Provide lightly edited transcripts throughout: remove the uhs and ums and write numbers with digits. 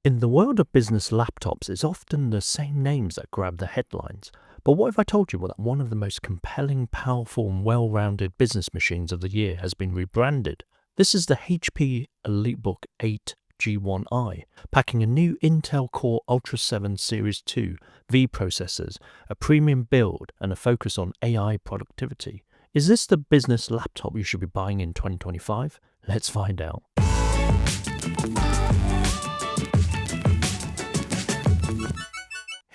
In the world of business laptops, it's often the same names that grab the headlines. But what if I told you that one of the most compelling, powerful, and well-rounded business machines of the year has been rebranded? This is the HP EliteBook 8 G1i, packing a new Intel Core Ultra 7 Series 2 V processors, a premium build, and a focus on AI productivity. Is this the business laptop you should be buying in 2025? Let's find out.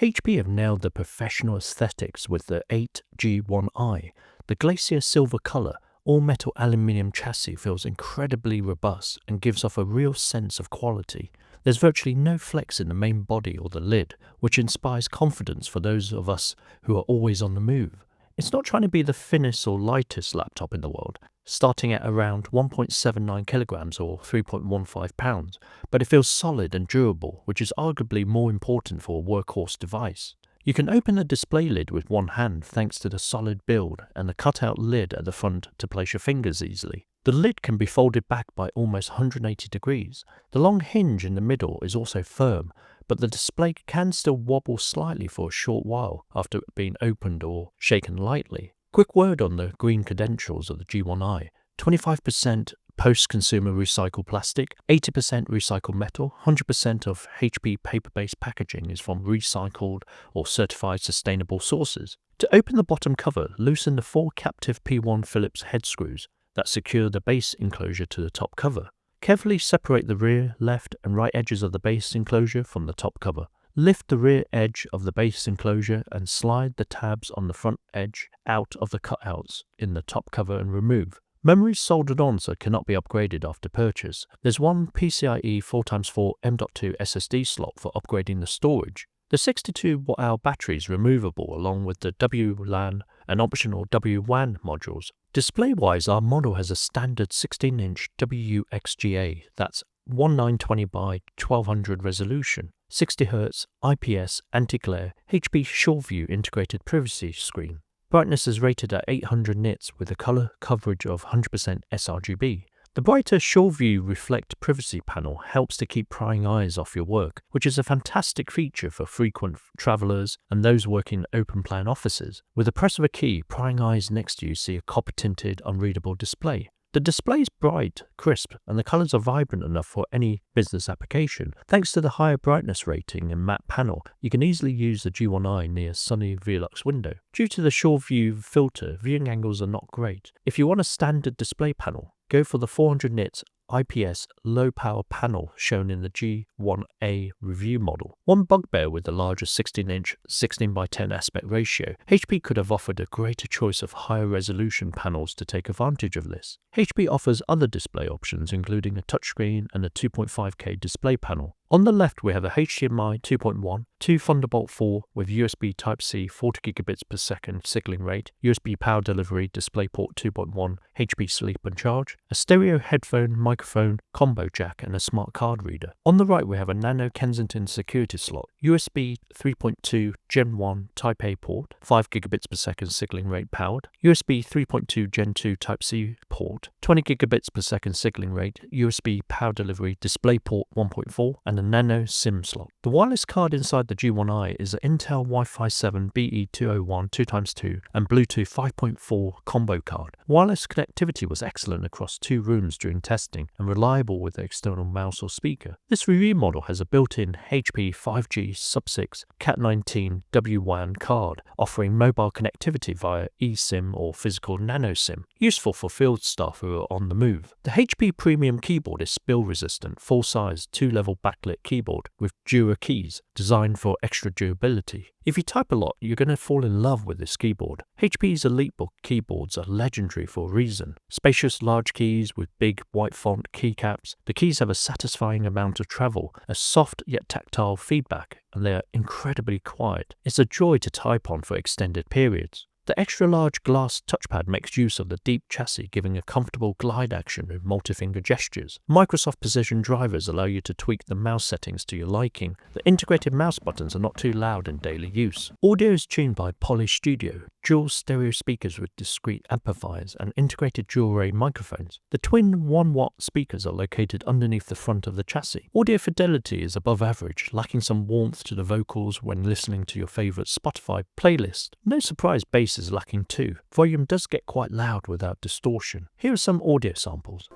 HP have nailed the professional aesthetics with the 8 G1i. The glacier silver color, all-metal aluminium chassis feels incredibly robust and gives off a real sense of quality. There's virtually no flex in the main body or the lid, which inspires confidence for those of us who are always on the move. It's not trying to be the thinnest or lightest laptop in the world, starting at around 1.79 kilograms or 3.15 pounds, but it feels solid and durable, which is arguably more important for a workhorse device. You can open the display lid with one hand thanks to the solid build and the cutout lid at the front to place your fingers easily. The lid can be folded back by almost 180 degrees. The long hinge in the middle is also firm, but the display can still wobble slightly for a short while after being opened or shaken lightly. Quick word on the green credentials of the G1i. 25% post-consumer recycled plastic, 80% recycled metal, 100% of HP paper-based packaging is from recycled or certified sustainable sources. To open the bottom cover, loosen the 4 captive P1 Phillips head screws that secure the base enclosure to the top cover. Carefully separate the rear, left and right edges of the base enclosure from the top cover. Lift the rear edge of the base enclosure and slide the tabs on the front edge out of the cutouts in the top cover and remove. Memory is soldered on so it cannot be upgraded after purchase. There's one PCIe 4x4 M.2 SSD slot for upgrading the storage. The 62Wh battery is removable along with the WLAN and optional WWAN modules. Display-wise, our model has a standard 16-inch WXGA, that's 1920 by 1200 resolution, 60Hz IPS anti-glare HP SureView integrated privacy screen. Brightness is rated at 800 nits with a color coverage of 100% sRGB. The brighter SureView Reflect privacy panel helps to keep prying eyes off your work, which is a fantastic feature for frequent travelers and those working in open-plan offices. With the press of a key, prying eyes next to you see a copper-tinted, unreadable display. The display is bright, crisp, and the colors are vibrant enough for any business application. Thanks to the higher brightness rating and matte panel, you can easily use the G1i near sunny Velux window. Due to the SureView filter, viewing angles are not great. If you want a standard display panel, go for the 400 nits IPS low-power panel shown in the G1a review model. One bugbear with the larger 16-inch 16:10 aspect ratio, HP could have offered a greater choice of higher resolution panels to take advantage of this. HP offers other display options including a touchscreen and a 2.5K display panel. On the left we have a HDMI 2.1, 2 Thunderbolt 4 with USB Type-C 40 gigabits per second signaling rate, USB power delivery, DisplayPort 2.1, HP Sleep and Charge, a stereo headphone, microphone, combo jack and a smart card reader. On the right we have a Nano Kensington security slot, USB 3.2 Gen 1 Type A port, 5 gigabits per second signaling rate powered, USB 3.2 Gen 2 Type-C port, 20 gigabits per second signaling rate, USB power delivery, DisplayPort 1.4 and a Nano SIM slot. The wireless card inside the G1i is an Intel Wi-Fi 7 BE201 2x2 and Bluetooth 5.4 combo card. Wireless connectivity was excellent across 2 rooms during testing and reliable with the external mouse or speaker. This review model has a built-in HP 5G Sub-6 Cat19 WWAN card offering mobile connectivity via eSIM or physical nano SIM, useful for field staff who are on the move. The HP Premium keyboard is spill-resistant, full-size 2-level backlit keyboard with Dura keys designed for extra durability. If you type a lot, you're going to fall in love with this keyboard. HP's EliteBook keyboards are legendary for a reason. Spacious large keys with big white font keycaps. The keys have a satisfying amount of travel, a soft yet tactile feedback, and they are incredibly quiet. It's a joy to type on for extended periods. The extra-large glass touchpad makes use of the deep chassis, giving a comfortable glide action with multi-finger gestures. Microsoft Precision drivers allow you to tweak the mouse settings to your liking. The integrated mouse buttons are not too loud in daily use. Audio is tuned by Poly Studio. dual stereo speakers with discrete amplifiers and integrated dual-array microphones. The twin 1-watt speakers are located underneath the front of the chassis. Audio fidelity is above average, lacking some warmth to the vocals when listening to your favorite Spotify playlist. No surprise bass is lacking too. Volume does get quite loud without distortion. Here are some audio samples.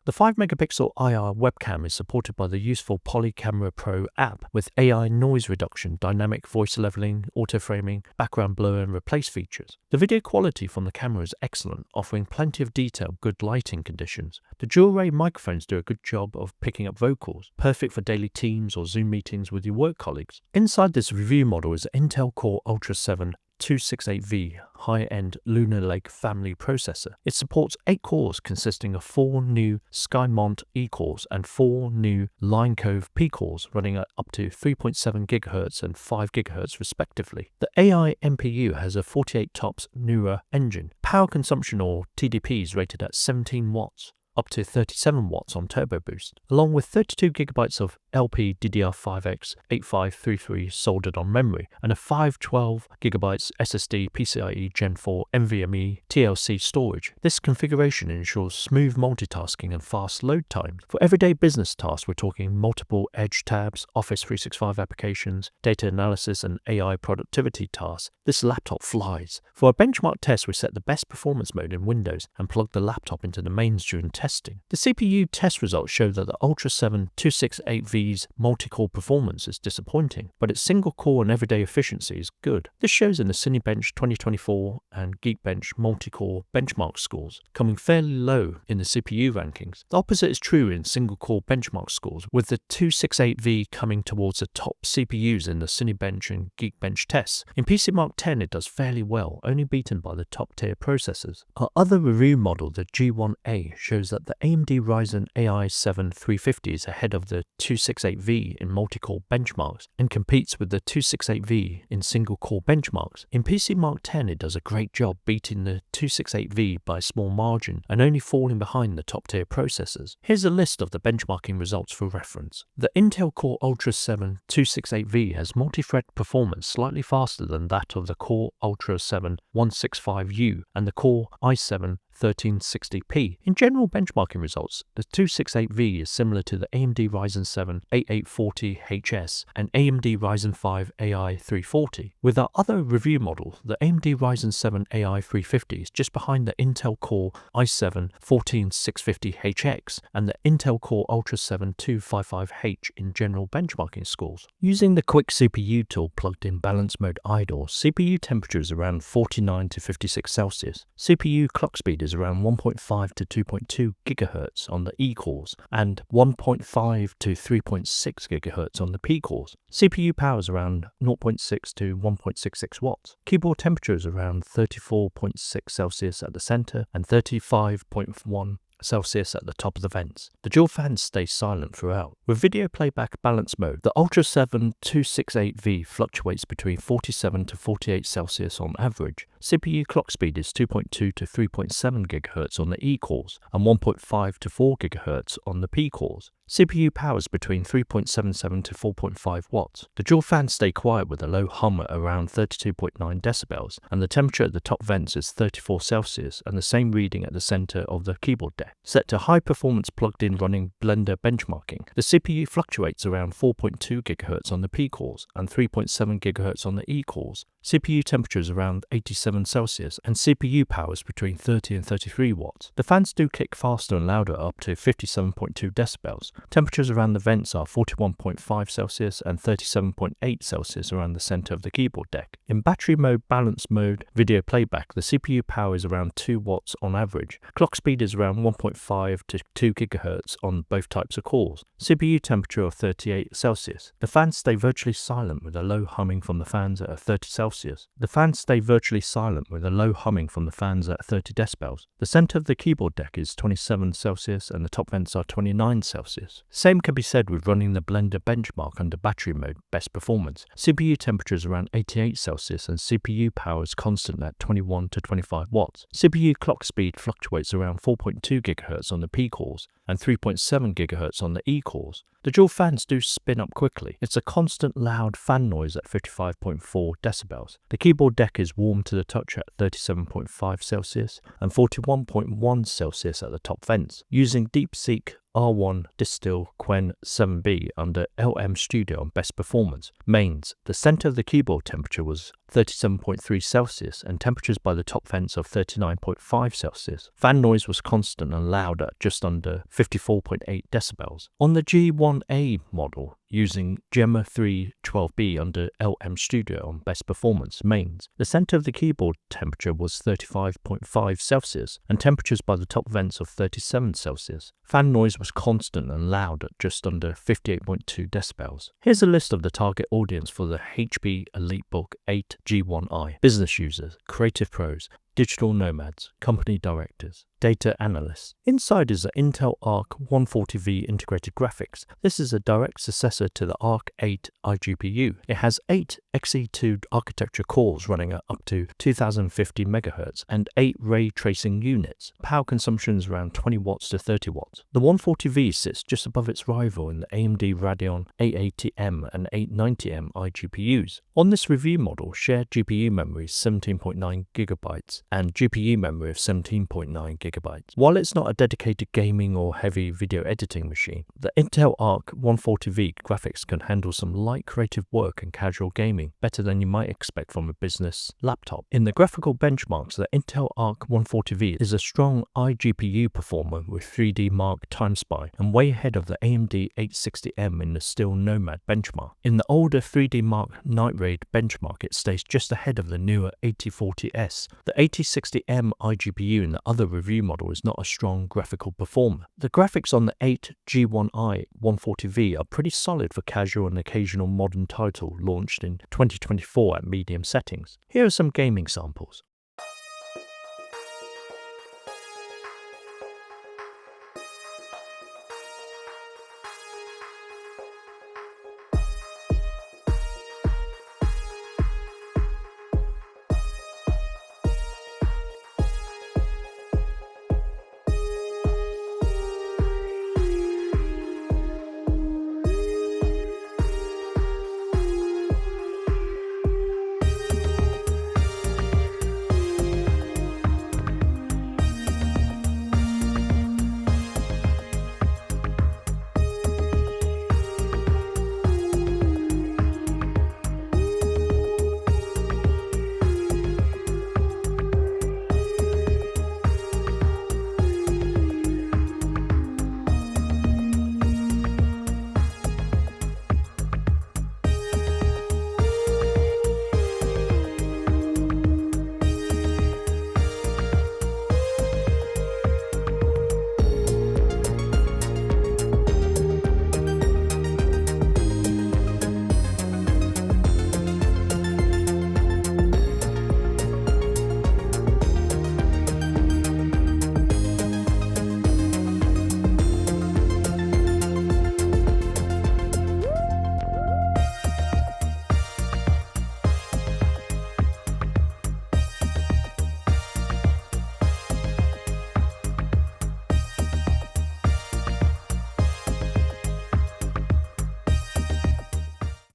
The 5-megapixel IR webcam is supported by the useful Polycamera Pro app with AI noise reduction, dynamic voice leveling, auto-framing, background blur and replace features. The video quality from the camera is excellent, offering plenty of detail, good lighting conditions. The dual-array microphones do a good job of picking up vocals, perfect for daily Teams or Zoom meetings with your work colleagues. Inside this review model is an Intel Core Ultra 7 268V high-end Lunar Lake family processor. It supports 8 cores consisting of 4 new Skymont E cores and 4 new Line Cove P cores running at up to 3.7 GHz and 5 GHz respectively. The AI NPU has a 48 TOPS Neural engine. Power consumption or TDP is rated at 17 watts. Up to 37 watts on turbo boost, along with 32 GB of LPDDR5x-8533 soldered on memory and a 512 GB SSD PCIe Gen4 NVMe TLC storage. This configuration ensures smooth multitasking and fast load times. For everyday business tasks, we're talking multiple Edge tabs, Office 365 applications, data analysis and AI productivity tasks. This laptop flies. For a benchmark test, we set the best performance mode in Windows and plug the laptop into the mains during testing. The CPU test results show that the Ultra 7 268V's multi-core performance is disappointing, but its single-core and everyday efficiency is good. This shows in the Cinebench 2024 and Geekbench multi-core benchmark scores, coming fairly low in the CPU rankings. The opposite is true in single-core benchmark scores, with the 268V coming towards the top CPUs in the Cinebench and Geekbench tests. In PCMark 10 it does fairly well, only beaten by the top-tier processors. Our other review model, the G1i, shows that the AMD Ryzen AI 7 350 is ahead of the 268V in multi-core benchmarks and competes with the 268V in single-core benchmarks. In PCMark 10 it does a great job beating the 268V by a small margin and only falling behind the top-tier processors. Here's a list of the benchmarking results for reference. The Intel Core Ultra 7 268V has multi-thread performance slightly faster than that of the Core Ultra 7 165U and the Core i7 1360p. In general benchmarking results, the 268V is similar to the AMD Ryzen 7 8840HS and AMD Ryzen 5 AI 340. With our other review model, the AMD Ryzen 7 AI 350 is just behind the Intel Core i7 14650HX and the Intel Core Ultra 7 255H in general benchmarking scores. Using the quick CPU tool plugged in balance mode idle, CPU temperature is around 49 to 56 Celsius. CPU clock speed is around 1.5 to 2.2 GHz on the E cores and 1.5 to 3.6 GHz on the P cores. CPU power is around 0.6 to 1.66 watts. Keyboard temperature is around 34.6 Celsius at the center and 35.1 Celsius at the top of the vents. The dual fans stay silent throughout. With video playback balance mode, the Ultra 7 268V fluctuates between 47 to 48 Celsius on average. CPU clock speed is 2.2 to 3.7 GHz on the E cores and 1.5 to 4 GHz on the P cores. CPU power is between 3.77 to 4.5 watts. The dual fans stay quiet with a low hum at around 32.9 decibels, and the temperature at the top vents is 34 Celsius and the same reading at the center of the keyboard deck. Set to high performance plugged in running Blender benchmarking, the CPU fluctuates around 4.2 GHz on the P cores and 3.7 GHz on the E cores. CPU temperature is around 87 Celsius and CPU power is between 30 and 33 watts. The fans do kick faster and louder up to 57.2 decibels. Temperatures around the vents are 41.5 Celsius and 37.8 Celsius around the center of the keyboard deck. In battery mode, balance mode, video playback, the CPU power is around 2 watts on average. Clock speed is around 1.5 to 2 GHz on both types of cores. CPU temperature of 38 Celsius. The fans stay virtually silent with a low humming from the fans at 30 Celsius. The fans stay virtually silent with a low humming from the fans at 30 decibels. The center of the keyboard deck is 27 Celsius and the top vents are 29 Celsius. Same can be said with running the Blender benchmark under battery mode, best performance. CPU temperature is around 88 Celsius and CPU power is constant at 21 to 25 watts. CPU clock speed fluctuates around 4.2 GHz on the P cores and 3.7 GHz on the E cores. The dual fans do spin up quickly. It's a constant loud fan noise at 55.4 decibels. The keyboard deck is warm to the touch at 37.5 Celsius and 41.1 Celsius at the top vents. Using DeepSeek R1 Distill Qwen 7B under LM Studio on best performance. Mains. The center of the keyboard temperature was 37.3 Celsius and temperatures by the top vents of 39.5 Celsius. Fan noise was constant and loud at just under 54.8 decibels. On the G1i model, using Gemma 312B under LM Studio on best performance mains, the center of the keyboard temperature was 35.5 Celsius and temperatures by the top vents of 37 Celsius. Fan noise was constant and loud at just under 58.2 decibels. Here's a list of the target audience for the HP EliteBook 8 G1i: business users, creative pros, digital nomads, company directors, data analysts. Inside is the Intel Arc 140V integrated graphics. This is a direct successor to the Arc 8 iGPU. It has 8 Xe2 architecture cores running at up to 2050 MHz and 8 ray tracing units. Power consumption is around 20 watts to 30 watts. The 140V sits just above its rival in the AMD Radeon 880M and 890M iGPUs. On this review model, shared GPU memory is 17.9 GB and GPU memory of 17.9 GB. While it's not a dedicated gaming or heavy video editing machine, the Intel Arc 140V graphics can handle some light creative work and casual gaming better than you might expect from a business laptop. In the graphical benchmarks, the Intel Arc 140V is a strong iGPU performer with 3D Mark time spy and way ahead of the AMD 860M in the Steel Nomad benchmark. In the older 3D Mark Night Raid benchmark, it stays just ahead of the newer 8040S. The 8060M iGPU in the other review model is not a strong graphical performer. The graphics on the 8 G1i 140V are pretty solid for casual and occasional modern title launched in 2024 at medium settings. Here are some gaming samples.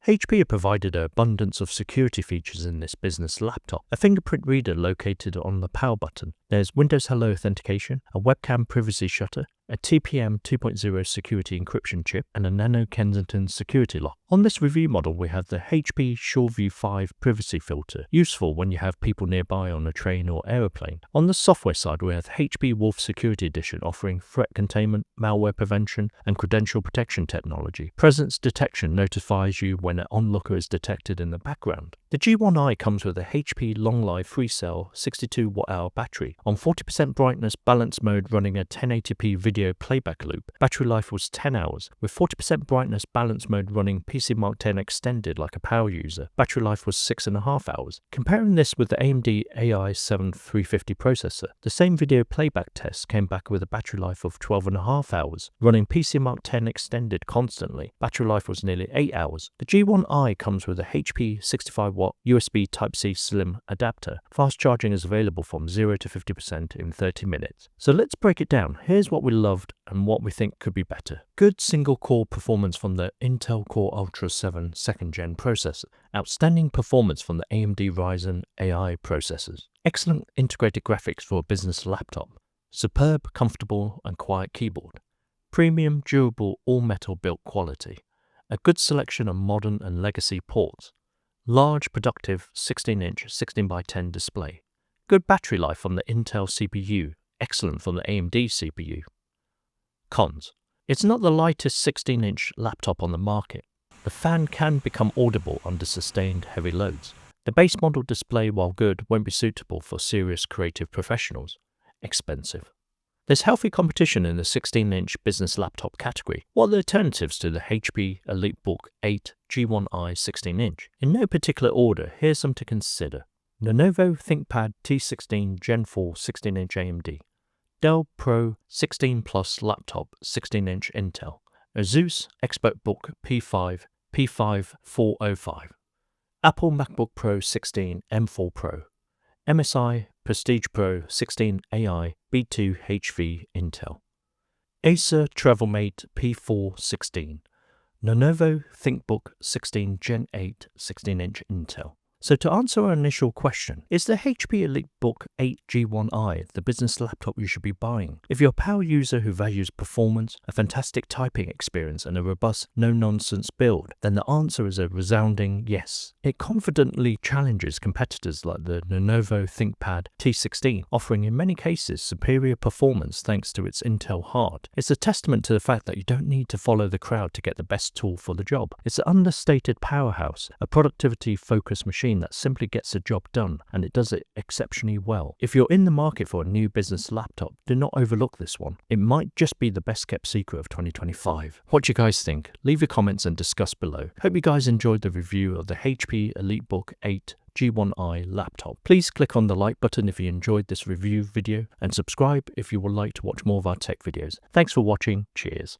HP provided an abundance of security features in this business laptop. A fingerprint reader located on the power button. There's Windows Hello authentication, a webcam privacy shutter, a TPM 2.0 security encryption chip, and a Nano Kensington security lock. On this review model, we have the HP SureView 5 privacy filter, useful when you have people nearby on a train or aeroplane. On the software side, we have HP Wolf Security Edition offering threat containment, malware prevention, and credential protection technology. Presence detection notifies you when an onlooker is detected in the background. The G1i comes with a HP long life 3-cell 62 Wh battery. On 40% brightness balance mode running a 1080p video playback loop, battery life was 10 hours. With 40% brightness balance mode running PC Mark 10 extended like a power user, battery life was 6.5 hours. Comparing this with the AMD AI7 350 processor, the same video playback test came back with a battery life of 12.5 hours. Running PC Mark 10 extended constantly, battery life was nearly 8 hours. The G1i comes with a HP 65W USB Type-C slim adapter. Fast charging is available from 0 to 50% in 30 minutes. So let's break it down. Here's what we loved and what we think could be better. Good single-core performance from the Intel Core Ultra 7 2nd Gen processor. Outstanding performance from the AMD Ryzen AI processors. Excellent integrated graphics for a business laptop. Superb, comfortable and quiet keyboard. Premium, durable, all-metal built quality. A good selection of modern and legacy ports. Large, productive 16-inch 16x10 display. Good battery life from the Intel CPU. Excellent from the AMD CPU. Cons. It's not the lightest 16-inch laptop on the market. The fan can become audible under sustained heavy loads. The base model display, while good, won't be suitable for serious creative professionals. Expensive. There's healthy competition in the 16-inch business laptop category. What are the alternatives to the HP EliteBook 8 G1i 16-inch? In no particular order, here's some to consider. Lenovo ThinkPad T16 Gen4 16-inch AMD. Dell Pro 16 Plus laptop 16-inch Intel. Asus ExpertBook P5 P5405. Apple MacBook Pro 16 M4 Pro. MSI Prestige Pro 16 AI B2 HV Intel. Acer TravelMate P416. Lenovo ThinkBook 16 Gen 8 16-inch Intel. So to answer our initial question, is the HP EliteBook 8 G1i the business laptop you should be buying? If you're a power user who values performance, a fantastic typing experience and a robust, no-nonsense build, then the answer is a resounding yes. It confidently challenges competitors like the Lenovo ThinkPad T16, offering in many cases superior performance thanks to its Intel heart. It's a testament to the fact that you don't need to follow the crowd to get the best tool for the job. It's an understated powerhouse, a productivity-focused machine that simply gets the job done, and it does it exceptionally well. If you're in the market for a new business laptop, do not overlook this one. It might just be the best kept secret of 2025. What do you guys think? Leave your comments and discuss below. Hope you guys enjoyed the review of the HP EliteBook 8 G1i laptop. Please click on the like button if you enjoyed this review video and subscribe if you would like to watch more of our tech videos. Thanks for watching. Cheers.